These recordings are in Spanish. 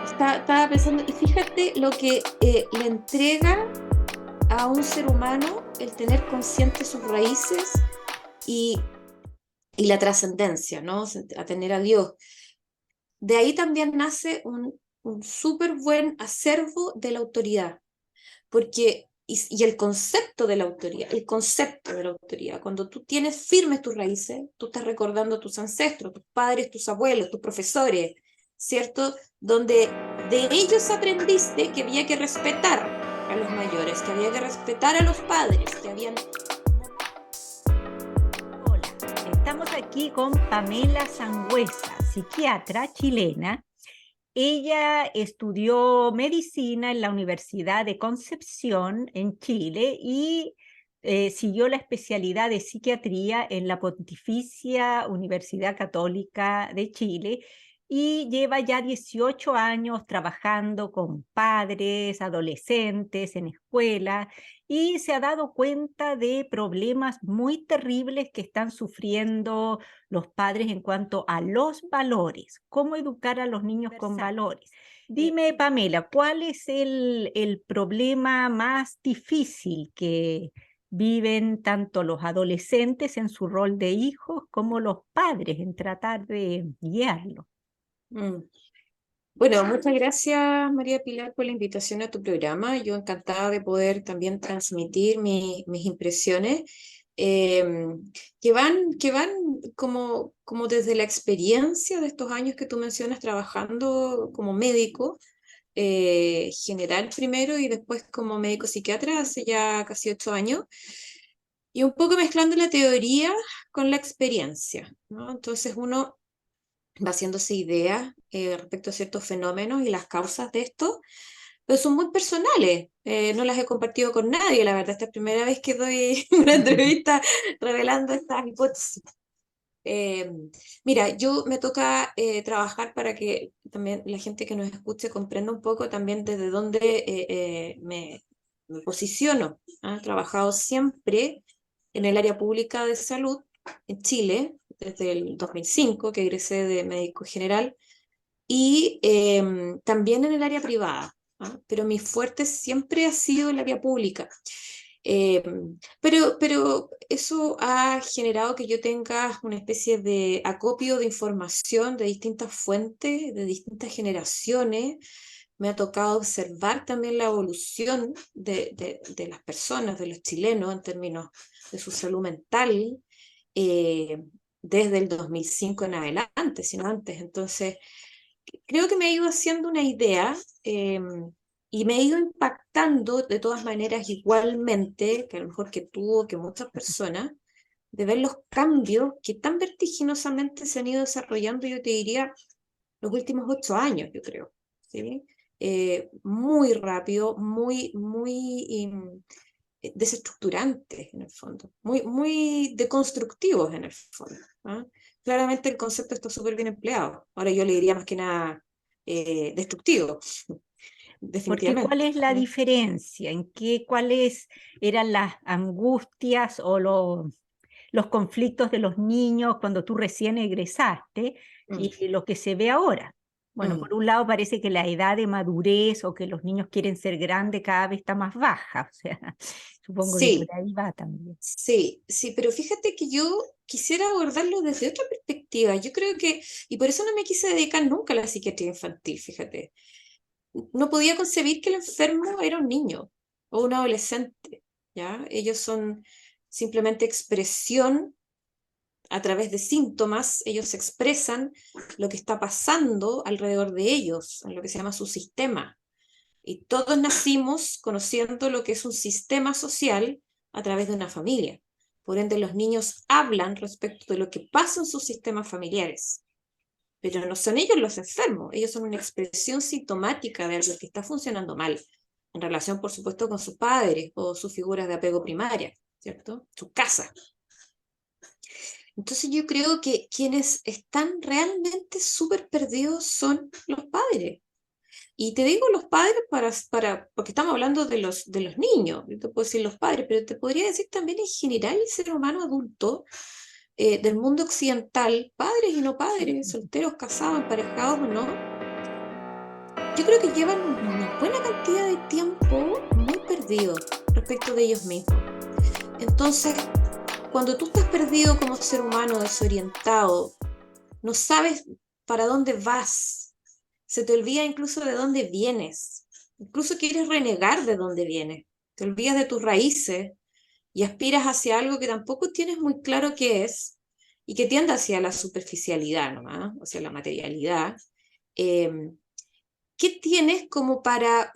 Estaba pensando, y fíjate lo que le entrega a un ser humano el tener consciente sus raíces y, y la trascendencia, ¿no? A tener a Dios. De ahí también nace un súper buen acervo de la autoridad, porque, y el concepto de la autoridad, cuando tú tienes firmes tus raíces, tú estás recordando a tus ancestros, tus padres, tus abuelos, tus profesores, ¿cierto? Donde de ellos aprendiste que había que respetar a los mayores, que había que respetar a los padres, que habían... Hola, estamos aquí con Pamela Sangüesa, psiquiatra chilena. Ella estudió medicina en la Universidad de Concepción en Chile y siguió la especialidad de psiquiatría en la Pontificia Universidad Católica de Chile y lleva ya 18 años trabajando con padres, adolescentes en escuelas y se ha dado cuenta de problemas muy terribles que están sufriendo los padres en cuanto a los valores, cómo educar a los niños con valores. Dime, Pamela, ¿cuál es el problema más difícil que viven tanto los adolescentes en su rol de hijos como los padres en tratar de guiarlos? Mm. Bueno, muchas gracias María Pilar por la invitación a tu programa. Yo encantada de poder también transmitir mis impresiones eh, que van como desde la experiencia de estos años que tú mencionas trabajando como médico general primero y después como médico psiquiatra hace ya casi 8 años y un poco mezclando la teoría con la experiencia, ¿no? Entonces uno va haciéndose ideas respecto a ciertos fenómenos y las causas de esto, pero son muy personales. No las he compartido con nadie, la verdad. Esta es la primera vez que doy una entrevista revelando estas hipótesis. Eh, Mira, yo me toca trabajar para que también la gente que nos escuche comprenda un poco también desde dónde me posiciono. ¿Ah? He trabajado siempre en el área pública de salud en Chile, desde el 2005 que egresé de médico general, y también en el área privada, ¿ah? Pero mi fuerte siempre ha sido el área pública. Eh, pero eso ha generado que yo tenga una especie de acopio de información de distintas fuentes, de distintas generaciones. Me ha tocado observar también la evolución de las personas, de los chilenos en términos de su salud mental, eh, desde el 2005 en adelante, sino antes. Entonces, creo que me ha ido haciendo una idea y me ha ido impactando de todas maneras igualmente, que a lo mejor que tú o que muchas personas, de ver los cambios que tan vertiginosamente se han ido desarrollando, yo te diría, los últimos 8 años, yo creo, ¿sí? Muy rápido, muy desestructurantes en el fondo, muy deconstructivos en el fondo. ¿Ah? Claramente el concepto está súper bien empleado. Ahora yo le diría más que nada destructivo, Porque ¿cuál definitivamente. es la diferencia? ¿En qué, cuáles eran las angustias o los conflictos de los niños cuando tú recién egresaste Mm, y lo que se ve ahora? Bueno, mm. por un lado parece que la edad de madurez o que los niños quieren ser grandes cada vez está más baja, o sea, supongo que por Sí, ahí va también. sí, pero fíjate que yo quisiera abordarlo desde otra perspectiva. Yo creo que, y por eso no me quise dedicar nunca a la psiquiatría infantil, fíjate. No podía concebir que el enfermo era un niño o un adolescente, ¿ya? Ellos son simplemente expresión a través de síntomas, ellos expresan lo que está pasando alrededor de ellos, en lo que se llama su sistema. Y todos nacimos conociendo lo que es un sistema social a través de una familia. Por ende, los niños hablan respecto de lo que pasa en sus sistemas familiares. Pero no son ellos los enfermos, ellos son una expresión sintomática de algo que está funcionando mal, en relación, por supuesto, con sus padres o sus figuras de apego primaria, ¿cierto? Su casa. Entonces yo creo que quienes están realmente súper perdidos son los padres. Y te digo los padres porque estamos hablando de los niños, yo te puedo decir los padres, pero te podría decir también en general el ser humano adulto del mundo occidental, padres y no padres, solteros, casados, emparejados o no, yo creo que llevan una buena cantidad de tiempo muy perdido respecto de ellos mismos. Entonces, cuando tú estás perdido como ser humano, desorientado, no sabes para dónde vas, se te olvida incluso de dónde vienes, incluso quieres renegar de dónde vienes, te olvidas de tus raíces y aspiras hacia algo que tampoco tienes muy claro qué es y que tiende hacia la superficialidad nomás, hacia la materialidad. Eh, ¿Qué tienes como para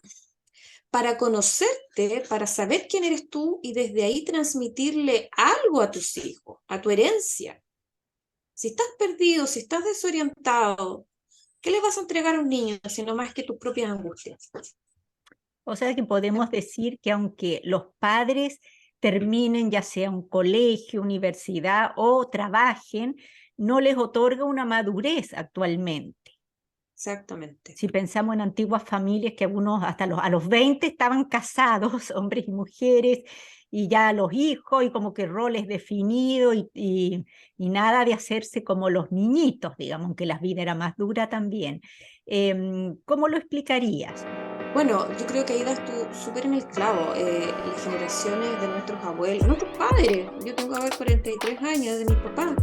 conocerte, para saber quién eres tú y desde ahí transmitirle algo a tus hijos, a tu herencia? Si estás perdido, si estás desorientado, ¿qué le vas a entregar a un niño sino más que tus propias angustias? O sea que podemos decir que aunque los padres terminen ya sea un colegio, universidad o trabajen, no les otorga una madurez actualmente. Exactamente. Si pensamos en antiguas familias que algunos hasta a los 20 estaban casados, hombres y mujeres, y ya los hijos, y como que roles definidos, y nada de hacerse como los niñitos, digamos, aunque la vida era más dura también. ¿Cómo lo explicarías? Bueno, yo creo que ahí das tú súper en el clavo. Las generaciones de nuestros abuelos, nuestros padres. Yo tengo a ver 43 años de mis papás,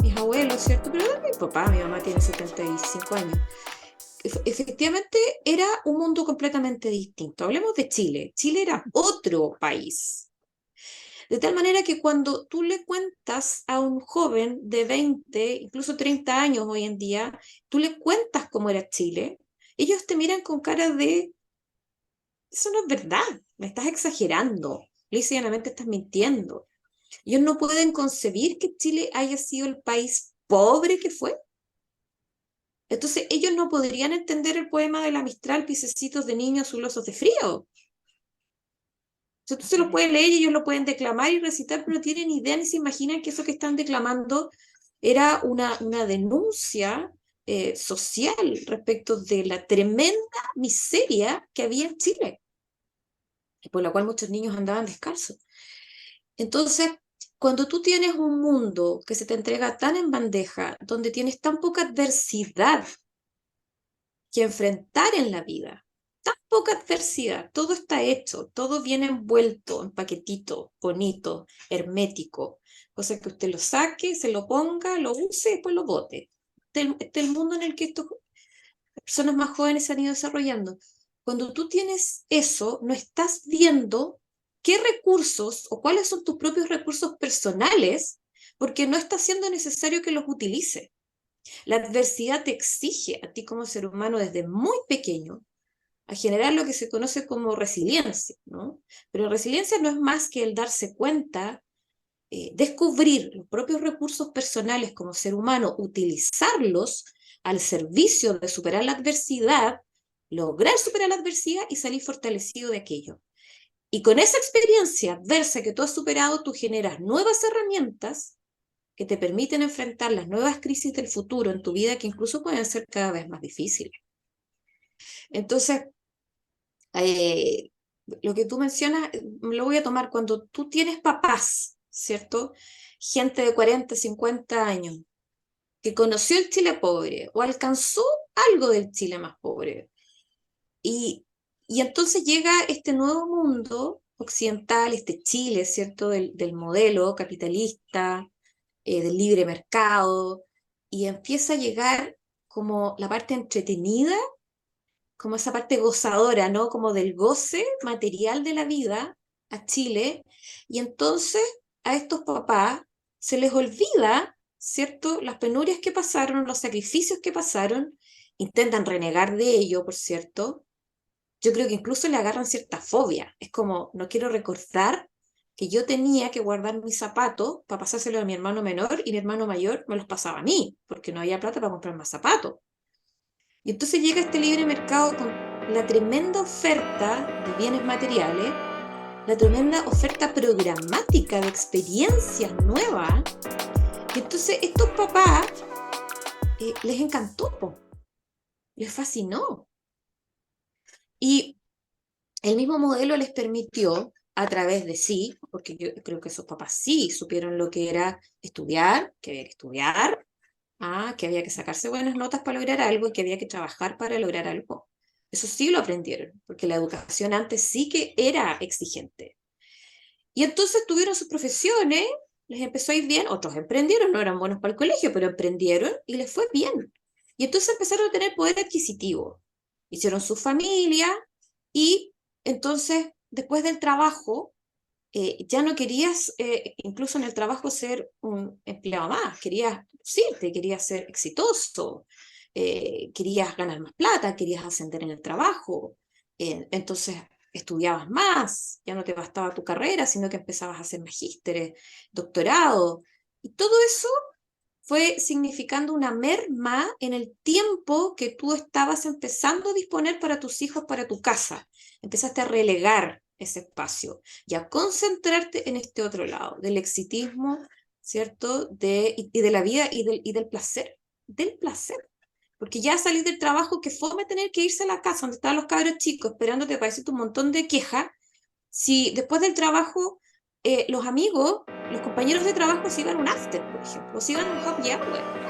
mis abuelos, ¿cierto? Pero de mi papá, mi mamá tiene 75 años. Efectivamente, era un mundo completamente distinto. Hablemos de Chile. Chile era otro país. De tal manera que cuando tú le cuentas a un joven de 20, incluso 30 años hoy en día, tú le cuentas cómo era Chile, ellos te miran con cara de, eso no es verdad, me estás exagerando, lisa y llanamente estás mintiendo. Ellos no pueden concebir que Chile haya sido el país pobre que fue. Entonces ellos no podrían entender el poema de la Mistral, Picecitos de niños azulosos de frío. Sea, tú se lo puedes leer y ellos lo pueden declamar y recitar, pero no tienen idea ni se imaginan que eso que están declamando era una denuncia social respecto de la tremenda miseria que había en Chile, y por la cual muchos niños andaban descalzos. Entonces, cuando tú tienes un mundo que se te entrega tan en bandeja, donde tienes tan poca adversidad que enfrentar en la vida, tan poca adversidad, todo está hecho, todo viene envuelto en paquetito, bonito, hermético, cosa que usted lo saque, se lo ponga, lo use y después lo bote. Este es el mundo en el que estas personas más jóvenes se han ido desarrollando. Cuando tú tienes eso, no estás viendo qué recursos o cuáles son tus propios recursos personales, porque no está siendo necesario que los utilices. La adversidad te exige a ti como ser humano desde muy pequeño a generar lo que se conoce como resiliencia, ¿no? Pero resiliencia no es más que el darse cuenta, descubrir los propios recursos personales como ser humano, utilizarlos al servicio de superar la adversidad, lograr superar la adversidad y salir fortalecido de aquello. Y con esa experiencia adversa que tú has superado, tú generas nuevas herramientas que te permiten enfrentar las nuevas crisis del futuro en tu vida que incluso pueden ser cada vez más difíciles. Entonces, eh, lo que tú mencionas, lo voy a tomar cuando tú tienes papás, ¿cierto? Gente de 40, 50 años que conoció el Chile pobre o alcanzó algo del Chile más pobre. Y, y entonces llega este nuevo mundo occidental, este Chile, ¿cierto? Del modelo capitalista, del libre mercado, y empieza a llegar como la parte entretenida, como esa parte gozadora, ¿no? Como del goce material de la vida a Chile, y entonces a estos papás se les olvida, ¿cierto? Las penurias que pasaron, los sacrificios que pasaron, intentan renegar de ello, por cierto. Yo creo que incluso le agarran cierta fobia. Es como, no quiero recordar que yo tenía que guardar mis zapatos para pasárselo a mi hermano menor y mi hermano mayor me los pasaba a mí, porque no había plata para comprar más zapatos. Y entonces llega este libre mercado con la tremenda oferta de bienes materiales, la tremenda oferta programática de experiencias nuevas. Y entonces estos papás les encantó, po, les fascinó. Y el mismo modelo les permitió, a través de sí, porque yo creo que esos papás sí supieron lo que era estudiar, que había que estudiar, que había que sacarse buenas notas para lograr algo y que había que trabajar para lograr algo. Eso sí lo aprendieron, porque la educación antes sí que era exigente. Y entonces tuvieron sus profesiones, les empezó a ir bien, otros emprendieron, no eran buenos para el colegio, pero emprendieron y les fue bien. Y entonces empezaron a tener poder adquisitivo. Hicieron su familia y entonces después del trabajo ya no querías, incluso en el trabajo, ser un empleado más, querías lucirte, querías ser exitoso, querías ganar más plata, querías ascender en el trabajo, entonces estudiabas más, ya no te bastaba tu carrera, sino que empezabas a hacer magísteres, doctorado, y todo eso fue significando una merma en el tiempo que tú estabas empezando a disponer para tus hijos, para tu casa. Empezaste a relegar ese espacio y a concentrarte en este otro lado, del exitismo, ¿cierto? Y de la vida y del placer, del placer. Porque ya salís del trabajo, que fome tener que irse a la casa donde estaban los cabros chicos esperándote para decirte un montón de quejas, si después del trabajo los amigos, los compañeros de trabajo se iban a un after, por ejemplo, o se iban a un happy hour.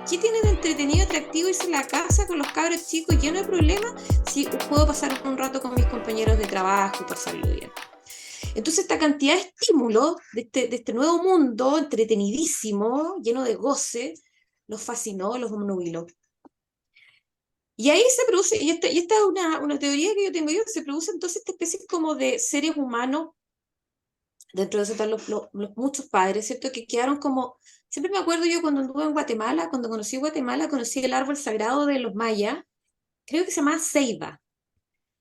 ¿Qué tiene de entretenido y atractivo irse a la casa con los cabros chicos lleno de problemas si puedo pasar un rato con mis compañeros de trabajo y pasarlo bien? Entonces esta cantidad de estímulos de este nuevo mundo entretenidísimo, lleno de goce, los fascinó, los obnubiló. Y ahí se produce, y esta es una teoría que yo tengo yo, se produce entonces esta especie como de seres humanos. Dentro de eso están los muchos padres, ¿cierto? Que quedaron como, siempre me acuerdo yo cuando anduve en Guatemala, cuando conocí Guatemala, conocí el árbol sagrado de los mayas, creo que se llama ceiba,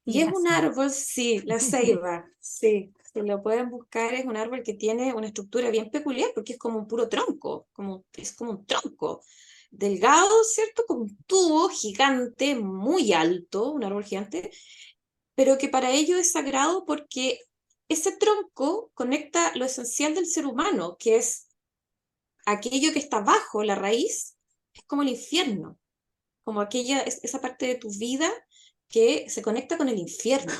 Y y es un así. árbol, sí, la ceiba, sí, si lo pueden buscar, es un árbol que tiene una estructura bien peculiar, porque es como un puro tronco, es como un tronco, delgado, ¿cierto? Como un tubo gigante, muy alto, un árbol gigante, pero que para ellos es sagrado porque ese tronco conecta lo esencial del ser humano, que es aquello que está bajo la raíz, es como el infierno, como esa parte de tu vida que se conecta con el infierno.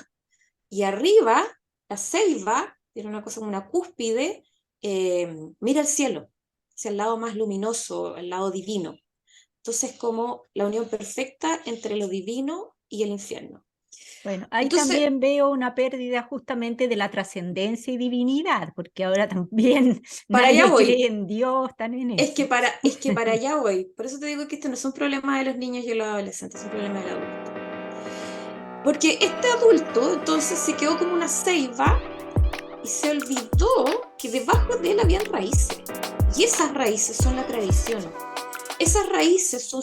Y arriba, la ceiba, tiene una cosa como una cúspide, mira el cielo, hacia el lado más luminoso, el lado divino. Entonces, como la unión perfecta entre lo divino y el infierno. Bueno, ahí Entonces, también veo una pérdida justamente de la trascendencia y divinidad, porque ahora también para allá nadie voy. cree en Dios, están en eso. Es que para allá voy. Por eso te digo que esto no es un problema de los niños y los adolescentes, es un problema del adulto. Porque este adulto entonces se quedó como una ceiba y se olvidó que debajo de él habían raíces. Y esas raíces son la tradición. Esas raíces son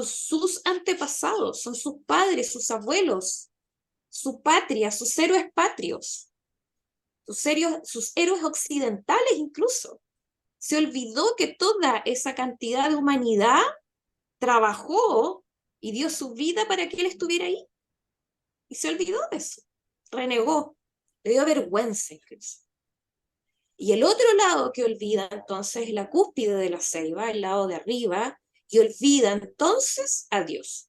sus antepasados, son sus padres, sus abuelos, su patria, sus héroes patrios, sus héroes occidentales incluso. Se olvidó que toda esa cantidad de humanidad trabajó y dio su vida para que él estuviera ahí. Y se olvidó de eso. Renegó. Le dio vergüenza incluso. Y el otro lado que olvida entonces es la cúspide de la ceiba, el lado de arriba, y olvida entonces a Dios.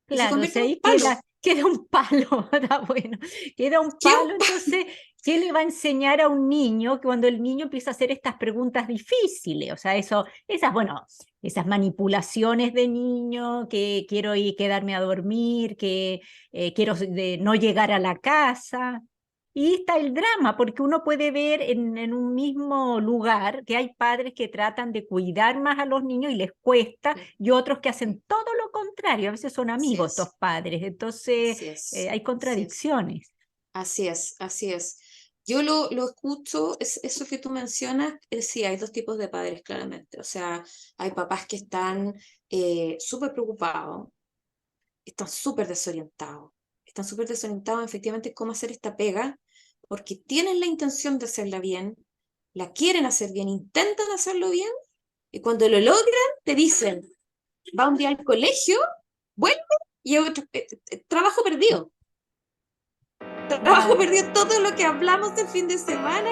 Y se Claro, o convierte sea, en un ahí palo. queda un palo, está bueno, queda un ¿Qué un palo, entonces, ¿qué le va a enseñar a un niño cuando el niño empieza a hacer estas preguntas difíciles? O sea, bueno, esas manipulaciones de niño, que quiero ir, quedarme a dormir, que quiero no llegar a la casa. Y está el drama, porque uno puede ver en un mismo lugar que hay padres que tratan de cuidar más a los niños y les cuesta, Sí, y otros que hacen sí, todo lo contrario. A veces son así amigos estos es, padres, entonces así es, hay así es, contradicciones. así es, así es. Yo lo escucho, es eso que tú mencionas, sí, hay dos tipos de padres claramente. O sea, hay papás que están súper preocupados, están súper desorientados efectivamente cómo hacer esta pega, porque tienen la intención de hacerla bien, la quieren hacer bien, intentan hacerlo bien, y cuando lo logran, te dicen, va un día al colegio, vuelve y trabajo perdido. Trabajo Claro, perdido, todo lo que hablamos del fin de semana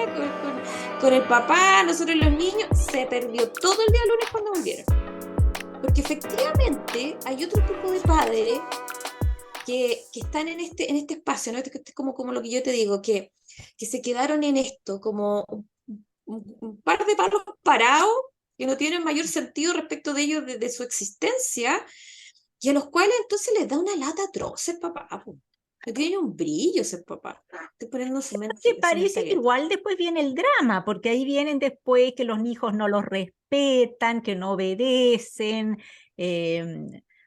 con el papá, nosotros los niños, se perdió todo el día lunes cuando volvieron. Porque efectivamente hay otro tipo de padres que están en este espacio, ¿no? Este es como lo que yo te digo, que se quedaron en esto, como un par de palos parados que no tienen mayor sentido respecto de ellos, de su existencia, y a los cuales entonces les da una lata atroz ser papá, po. No tiene un brillo ser papá. Estoy poniendo Que su parece que mentalidad. igual después viene el drama, porque ahí vienen después que los hijos no los respetan, que no obedecen,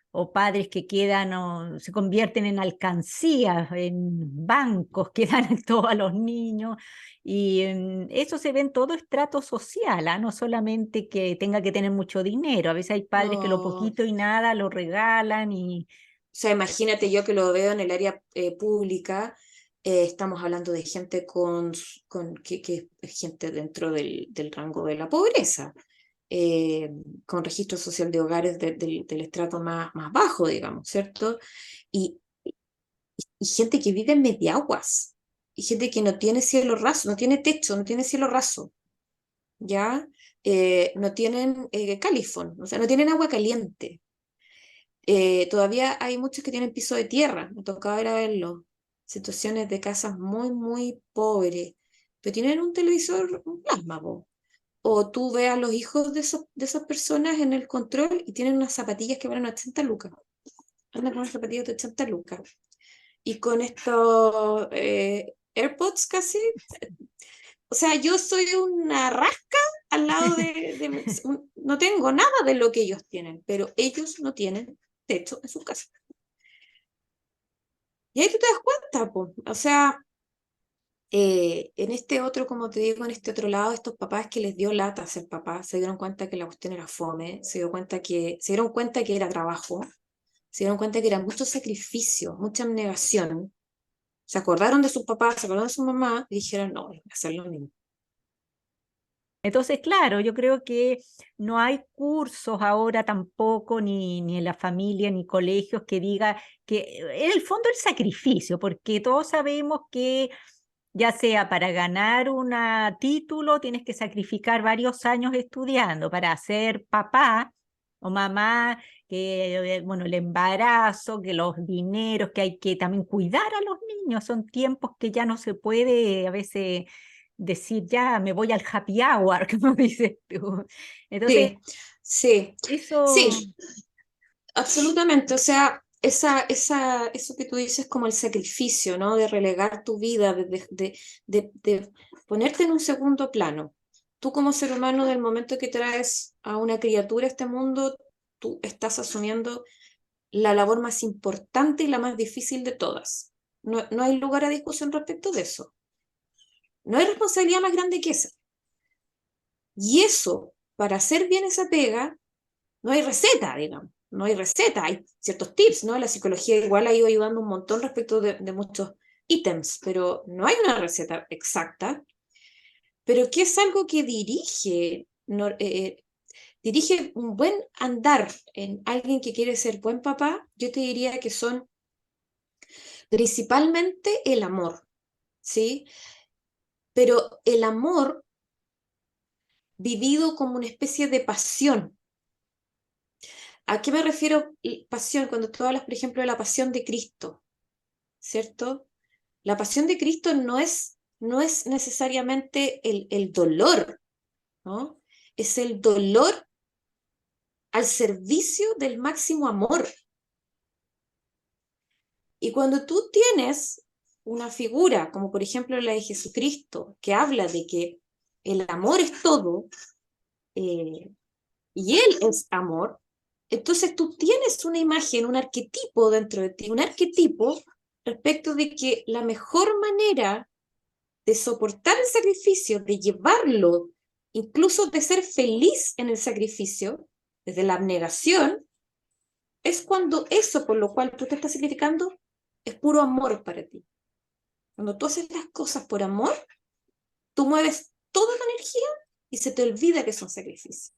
o padres que quedan o se convierten en alcancías, en bancos, que dan todo a los niños. Y eso se ve en todo estrato social, ¿ah? No solamente que tenga que tener mucho dinero, a veces hay padres que lo No, poquito y nada lo regalan y o sea, imagínate yo que lo veo en el área pública, estamos hablando de gente que es gente dentro del rango de la pobreza, eh, con registro social de hogares del estrato más bajo, digamos, ¿cierto? Y, y gente que vive en mediaguas, y gente que no tiene cielo raso, no tiene techo, no tiene cielo raso, ¿ya? No tienen califón, o sea, no tienen agua caliente. Todavía hay muchos que tienen piso de tierra, me tocaba ir a verlo. Situaciones de casas muy pobres, pero tienen un televisor, un plasma, po. O tú ves a los hijos de esas personas en el control y tienen unas zapatillas que valen 80 lucas. Andan con unas zapatillas de 80 lucas. Y con estos AirPods casi. O sea, yo soy una rasca al lado no tengo nada de lo que ellos tienen, pero ellos no tienen techo en sus casas. Y ahí tú te das cuenta, po. O sea, en este otro, como te digo, en este otro lado, estos papás que les dio lata ser papás, se dieron cuenta que la cuestión era fome, se dieron cuenta que era trabajo, se dieron cuenta que era mucho sacrificio, mucha abnegación, se acordaron de sus papás, se acordaron de su mamá y dijeron, no, voy a hacer lo mismo. entonces, claro, yo creo que no hay cursos ahora tampoco, ni en la familia, ni colegios que diga que en el fondo el sacrificio, porque todos sabemos que ya sea para ganar un título, tienes que sacrificar varios años estudiando para ser papá o mamá, que bueno, el embarazo, que los dineros, que hay que también cuidar a los niños, son tiempos que ya no se puede a veces decir, ya me voy al happy hour, como dices tú. Entonces, Sí, sí, eso, sí, absolutamente. O sea, eso que tú dices como el sacrificio, ¿no? De relegar tu vida, de ponerte en un segundo plano. Tú como ser humano, del momento que traes a una criatura a este mundo, tú estás asumiendo la labor más importante y la más difícil de todas. No hay lugar a discusión respecto de eso. No hay responsabilidad más grande que esa. Y eso, para hacer bien esa pega, no hay receta, digamos, no hay receta, hay ciertos tips, ¿no? La psicología igual ha ido ayudando un montón respecto de muchos ítems, pero no hay una receta exacta, pero que es algo que dirige un buen andar en alguien que quiere ser buen papá, yo te diría que son principalmente el amor, ¿sí? Pero el amor vivido como una especie de pasión. ¿A qué me refiero pasión? Cuando tú hablas, por ejemplo, de la pasión de Cristo, ¿cierto? La pasión de Cristo no es necesariamente el dolor, ¿no? Es el dolor al servicio del máximo amor. Y cuando tú tienes una figura, como por ejemplo la de Jesucristo, que habla de que el amor es todo, eh, y Él es amor, entonces tú tienes una imagen, un arquetipo dentro de ti, un arquetipo respecto de que la mejor manera de soportar el sacrificio, de llevarlo, incluso de ser feliz en el sacrificio, desde la abnegación, es cuando eso por lo cual tú te estás sacrificando es puro amor para ti. Cuando tú haces las cosas por amor, tú mueves toda tu energía y se te olvida que son sacrificios.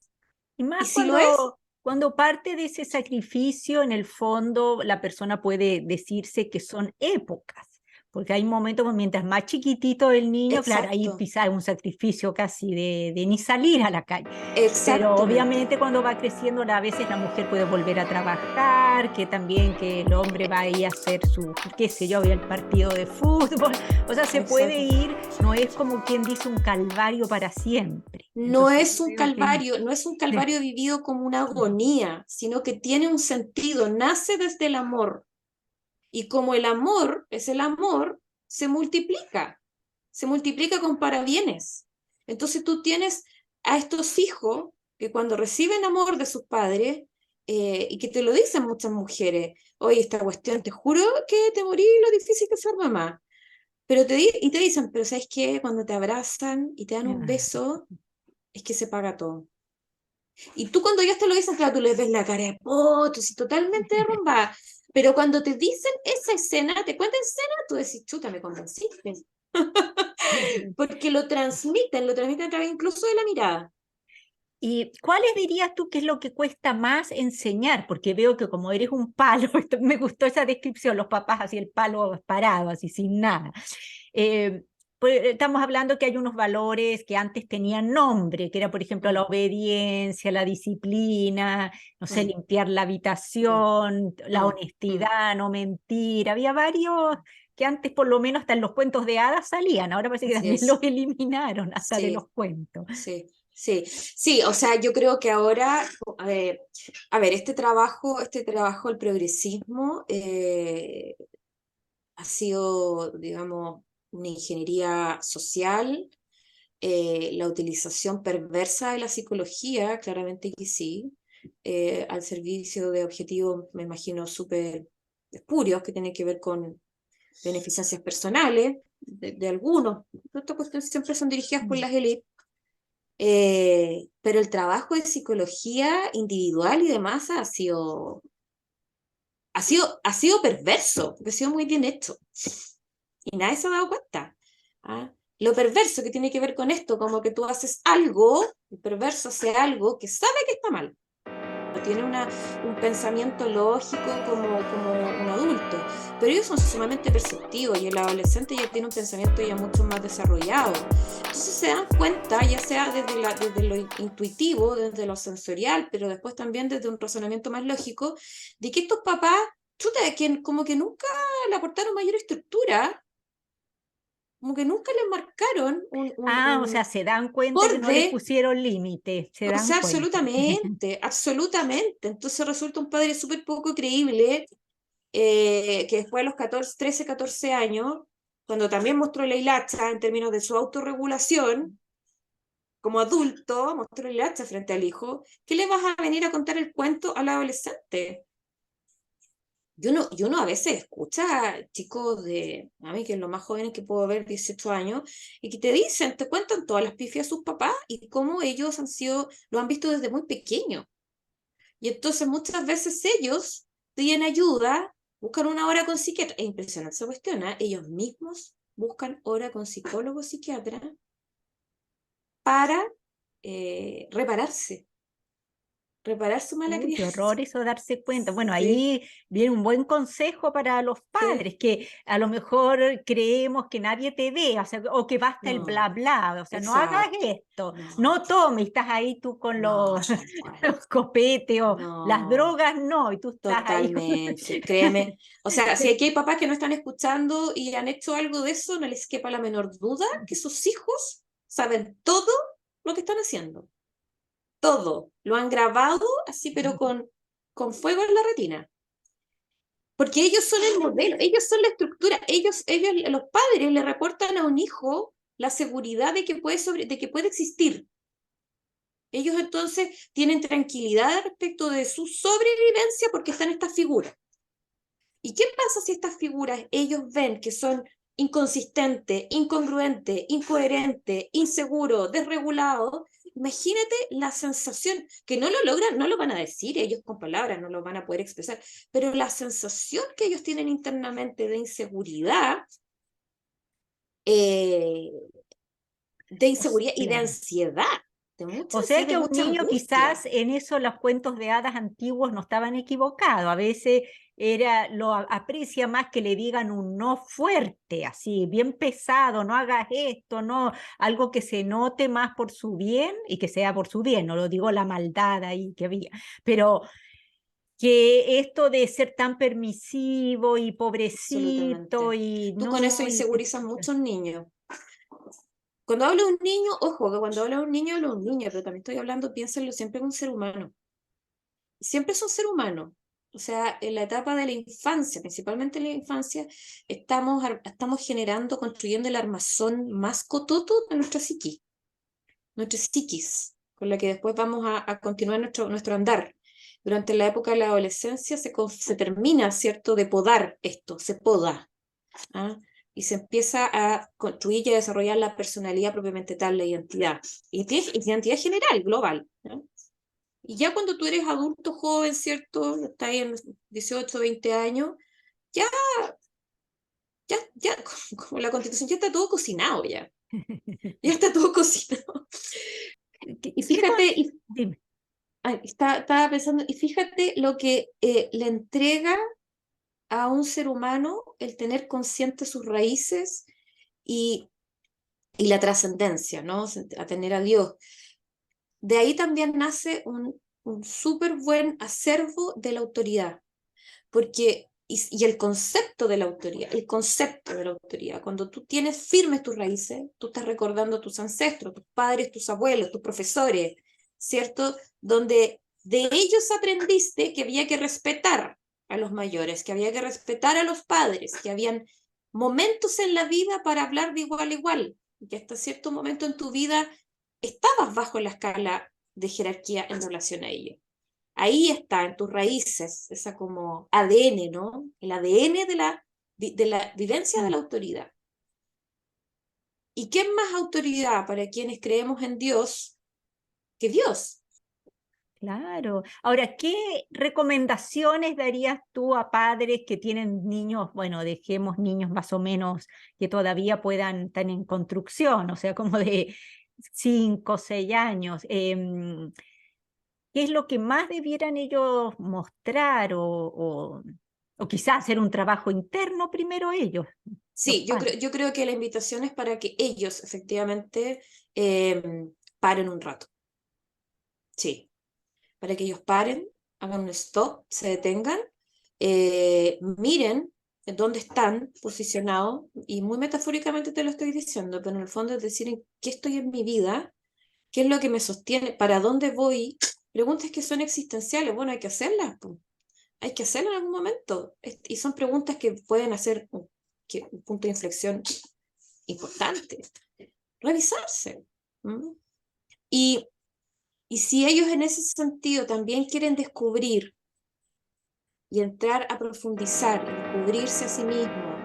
y Y más si lo es, cuando parte de ese sacrificio, en el fondo, la persona puede decirse que son épocas, Porque hay momentos, mientras más chiquitito el niño, claro, ahí Exacto, quizás es un sacrificio casi de ni salir a la calle. Pero exactamente. obviamente cuando va creciendo, a veces la mujer puede volver a trabajar, que también que el hombre va a ir a hacer su, qué sé yo, el partido de fútbol. O sea, se puede Exacto. ir, no es como quien dice un calvario para siempre. No Entonces es yo un veo que... calvario, no es un Sí. calvario vivido como una agonía, sino que tiene un sentido, nace desde el amor. Y como el amor es el amor, se multiplica con parabienes. Entonces tú tienes a estos hijos que cuando reciben amor de sus padres, y que te lo dicen muchas mujeres, oye, esta cuestión, te juro que te morí lo difícil que es ser mamá. Pero y te dicen, pero ¿sabes qué? Cuando te abrazan y te dan un Ah. beso, es que se paga todo. Y tú cuando ellos te lo dicen, claro, tú les ves la cara de potos y totalmente derrumbada. Pero cuando te dicen esa escena, te cuentan escena, tú decís, chuta, me convenciste. Porque lo transmiten a través incluso de la mirada. ¿Y cuáles dirías tú que es lo que cuesta más enseñar? Porque veo que como eres un palo, me gustó esa descripción, los papás así el palo parado, así sin nada. Eh, pues, estamos hablando que hay unos valores que antes tenían nombre, que era, por ejemplo, la Mm, obediencia, la disciplina, no sé, mm, limpiar la mm, habitación, la mm, mm. honestidad, no mentir. Había varios que antes por lo menos hasta en los cuentos de hadas salían, ahora parece que Así también los es. eliminaron hasta de los Sí, cuentos. sí, sí. Sí, o sea, yo creo que ahora, a ver, este trabajo, el progresismo, ha sido, digamos, una ingeniería social, la utilización perversa de la psicología, claramente que sí, al servicio de objetivos, me imagino, súper espurios que tienen que ver con beneficencias personales de algunos. Estas cuestiones siempre son dirigidas por Mm. las élites, pero el trabajo de psicología individual y de masa ha sido perverso, porque ha sido muy bien hecho. Y nadie se ha dado cuenta. ¿Ah? Lo perverso que tiene que ver con esto, como que tú haces algo, el perverso hace algo que sabe que está mal. No tiene un pensamiento lógico como un adulto, pero ellos son sumamente perceptivos y el adolescente ya tiene un pensamiento ya mucho más desarrollado. Entonces se dan cuenta, ya sea desde lo intuitivo, desde lo sensorial, pero después también desde un razonamiento más lógico, de que estos papás, chuta, que como que nunca le aportaron mayor estructura, como que nunca les marcaron un, un, Ah, o sea, un se dan cuenta que no les borde. pusieron límite, se O dan sea, cuenta. absolutamente, absolutamente. Entonces resulta un padre súper poco creíble, que después de los 14, 13, 14 años, cuando también mostró la hilacha en términos de su autorregulación, como adulto, mostró la hilacha frente al hijo, ¿qué le vas a venir a contar el cuento al adolescente? Yo no a veces escucha chicos a mí que es lo más jóvenes que puedo ver, 18 años, y que te dicen, te cuentan todas las pifias de sus papás y cómo ellos lo han visto desde muy pequeños. Y entonces muchas veces ellos piden ayuda, buscan una hora con psiquiatra. Es impresionante esa cuestión, ¿eh? Ellos mismos buscan hora con psicólogo o psiquiatra para reparar su mala Uy, qué crianza. horror eso darse cuenta. Bueno, Sí, ahí viene un buen consejo para los sí. padres, que a lo mejor creemos que nadie te ve, o sea, o que basta el bla No, bla, o sea, no hagas exacto. esto, No, no tomes, estás ahí tú con no, los, tal cual. los copetes o las No, drogas, no, y tú estás ahí con... totalmente. Créeme. O sea, si aquí hay papás que no están escuchando y han hecho algo de eso, no les quepa la menor duda que sus hijos saben todo lo que están haciendo. Todo. Lo han grabado así, pero con fuego en la retina. Porque ellos son el modelo, ellos son la estructura, los padres le reportan a un hijo la seguridad de que puede existir. Ellos entonces tienen tranquilidad respecto de su sobrevivencia porque están estas figuras. ¿Y qué pasa si estas figuras ellos ven que son inconsistentes, incongruentes, incoherentes, inseguros, desregulados? Imagínate la sensación, que no lo logran, no lo van a decir ellos con palabras, no lo van a poder expresar, pero la sensación que ellos tienen internamente de inseguridad, eh, de inseguridad y de Claro. ansiedad, de mucha O sea ansiedad, que de un mucha niño quizás angustia. en eso los cuentos de hadas antiguos no estaban equivocados. A veces aprecia más que le digan un no fuerte, así, bien pesado, no hagas esto, no, algo que se note más por su bien y que sea por su bien, no lo digo la maldad ahí que había, pero que esto de ser tan permisivo y pobrecito absolutamente. y Tú con eso no, insegurizas muchos niños. Cuando hablo de un niño, ojo, que cuando hablo de un niño, hablo de un niño, pero también estoy hablando, piénsenlo siempre en un ser humano. Siempre es un ser humano. O sea, en la etapa de la infancia, principalmente en la infancia, estamos generando, construyendo el armazón más cototo de nuestra psiquis, con la que después vamos a continuar nuestro andar. Durante la época de la adolescencia se termina, ¿cierto?, de podar esto, se poda. ¿Ah? Y se empieza a construir y a desarrollar la personalidad propiamente tal, la identidad. Identidad general, global. ¿No? Y ya cuando tú eres adulto, joven, ¿cierto? Estás en 18, 20 años, ya, ya, como la Constitución, ya está todo cocinado ya. Ya está todo cocinado. Y fíjate, dime. estaba pensando, y fíjate lo que le entrega a un ser humano el tener consciente sus raíces y, y la trascendencia, ¿no? A tener a Dios. De ahí también nace un súper buen acervo de la autoridad, porque, y el concepto de la autoridad, cuando tú tienes firmes tus raíces, tú estás recordando a tus ancestros, tus padres, tus abuelos, tus profesores, ¿cierto? Donde de ellos aprendiste que había que respetar a los mayores, que había que respetar a los padres, que habían momentos en la vida para hablar de igual a igual, y que hasta cierto momento en tu vida estabas bajo la escala de jerarquía en relación a ellos. Ahí está, en tus raíces, esa como ADN, ¿no? El ADN de la vivencia de la autoridad. ¿Y qué es más autoridad para quienes creemos en Dios que Dios? Claro. Ahora, ¿qué recomendaciones darías tú a padres que tienen niños, bueno, dejemos niños más o menos que todavía puedan estar en construcción, o sea, como de 5, 6 años? ¿Qué es lo que más debieran ellos mostrar o quizás hacer un trabajo interno primero ellos, los Sí, padres? yo creo que la invitación es para que ellos efectivamente paren un rato. Sí, para que ellos paren, hagan un stop, se detengan, miren en dónde están posicionados, y muy metafóricamente te lo estoy diciendo, pero en el fondo es decir, en qué estoy en mi vida, qué es lo que me sostiene, para dónde voy. Preguntas que son existenciales, bueno, hay que hacerlas, pues. Hay que hacerlas en algún momento, y son preguntas que pueden hacer un punto de inflexión importante, revisarse. ¿Mm? Y, y si ellos en ese sentido también quieren descubrir y entrar a profundizar y descubrirse a sí mismos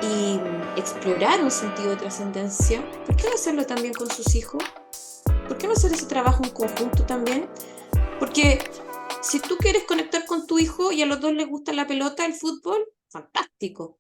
y explorar un sentido de trascendencia, ¿por qué no hacerlo también con sus hijos? ¿Por qué no hacer ese trabajo en conjunto también? Porque si tú quieres conectar con tu hijo y a los dos les gusta la pelota, el fútbol, fantástico.